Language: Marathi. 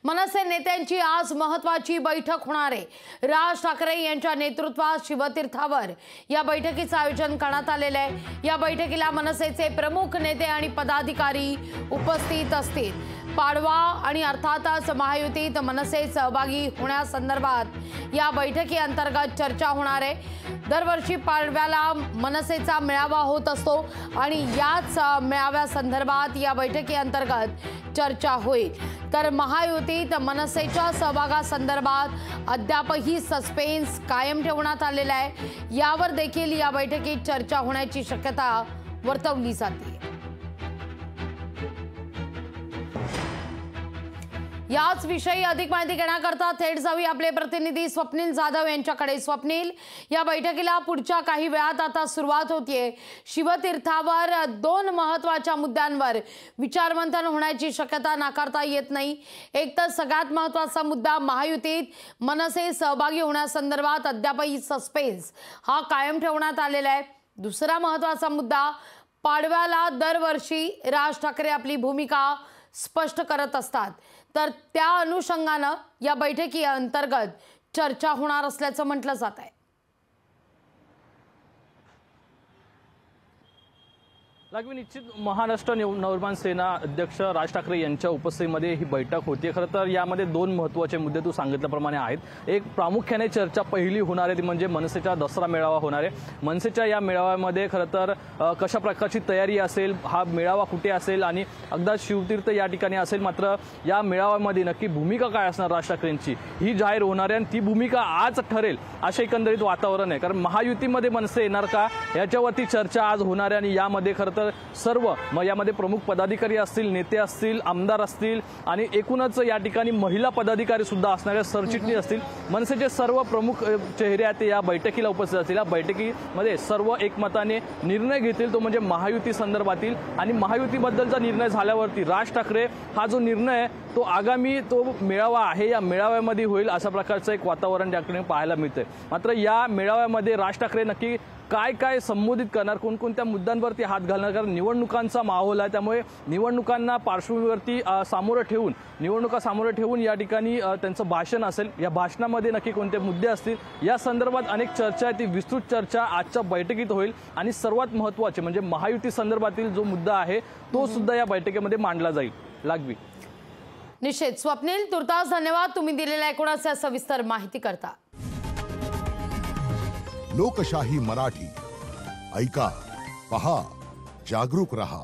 मनसे नेत्यांची आज महत्त्वाची बैठक होणार आहे। राज ठाकरे यांच्या नेतृत्वात शिवतीर्थावर या बैठकीचं आयोजन करण्यात आलेलं आहे। या बैठकीला मनसेचे प्रमुख नेते आणि पदाधिकारी उपस्थित असतील। पाडवा आणि अर्थातच महायुतीत मनसे सहभागी होण्यासंदर्भात या बैठकी अंतर्गत चर्चा होणार आहे। दरवर्षी पाडव्याला मनसेचा मेळावा होत असतो आणि याच मेळाव्यासंदर्भात या बैठकी अंतर्गत चर्चा होईल। तर महायुतीत मनसेच्या सहभागासंदर्भात अद्यापही सस्पेन्स कायम ठेवण्यात आलेला आहे। यावर देखील या बैठकीत चर्चा होण्याची शक्यता वर्तवली जाते। याच विषयी अधिक माहिती घेण्याकरता थेट जाऊया आपले प्रतिनिधी स्वप्नील जाधव यांच्याकडे। स्वप्नील, या बैठकीला पुढच्या काही वेळात आता सुरुवात होतीये। शिवतीर्थावर दोन महत्त्वाच्या मुद्द्यांवर विचारमंथन होण्याची शक्यता नाकारता येत नाही। एक तर सगळ्यात महत्त्वाचा मुद्दा महायुतीत मनसे सहभागी होण्यासंदर्भात अद्यापही सस्पेन्स हा कायम ठेवण्यात आलेला आहे। दुसरा महत्त्वाचा मुद्दा, पाडव्याला दरवर्षी राज ठाकरे आपली भूमिका स्पष्ट करत असतात, तर त्या अनुषंगाने या बैठकी अंतर्गत चर्चा होणार असल्याचं म्हटलं जात आहे। लागवी निश्चित महाराष्ट्र नवनिर्माण सेना अध्यक्ष राज ठाकरे यांच्या उपस्थितीमध्ये ही बैठक होती। खरं तर यामध्ये दोन महत्त्वाचे मुद्दे तू सांगितल्याप्रमाणे आहेत। एक प्रामुख्याने चर्चा पहिली होणार आहे ती म्हणजे मनसेचा दसरा मेळावा होणार आहे। मनसेच्या या मेळाव्यामध्ये खरं तर कशा प्रकारची तयारी असेल, हा मेळावा कुठे असेल आणि अगदा शिवतीर्थ या ठिकाणी असेल, मात्र या मेळाव्यामध्ये नक्की भूमिका काय असणार राज ठाकरेंची ही जाहीर होणार आहे आणि ती भूमिका आज ठरेल असे एकंदरीत वातावरण आहे। कारण महायुतीमध्ये मनसे येणार का याच्यावरती चर्चा आज होणार आहे आणि यामध्ये खरं तर सर्व यामध्ये प्रमुख पदाधिकारी असतील, नेते असतील, आमदार असतील आणि एकूणच या ठिकाणी महिला पदाधिकारी सुद्धा असणारे सरचिटणीस असतील। मनसेचे सर्व प्रमुख चेहरे आहेत ते या बैठकीला उपस्थित असतील। या बैठकीमध्ये सर्व एकमताने निर्णय घेतील तो म्हणजे महायुती संदर्भातील आणि महायुतीबद्दलचा निर्णय झाल्यावरती राज ठाकरे हा जो निर्णय तो आगामी तो मेळावा आहे या मेळाव्यामध्ये होईल अशा प्रकारचं एक वातावरण या ठिकाणी पाहायला मिळतंय। मात्र या मेळाव्यामध्ये राज ठाकरे नक्की काय काय संबोधित करणार, कोणकोणत्या मुद्द्यांवरती हात घालणार, कारण निवडणुकांचा माहोल आहे त्यामुळे निवडणुकांना पार्श्वभूमीवरती निवडणुका सामोरं ठेवून या ठिकाणी त्यांचं भाषण असेल। या भाषणामध्ये नक्की कोणते मुद्दे असतील या संदर्भात अनेक चर्चा आहे, ती विस्तृत चर्चा आजच्या बैठकीत होईल आणि सर्वात महत्त्वाचे म्हणजे महायुती संदर्भातील जो मुद्दा आहे तो सुद्धा या बैठकीमध्ये मांडला जाईल। लागवी निश्चित स्वप्नील, तुर्तास धन्यवाद तुम्ही दिलेल्या एकूणच सविस्तर माहिती करता। लोकशाही मराठी ऐका, पहा, जागरूक रहा।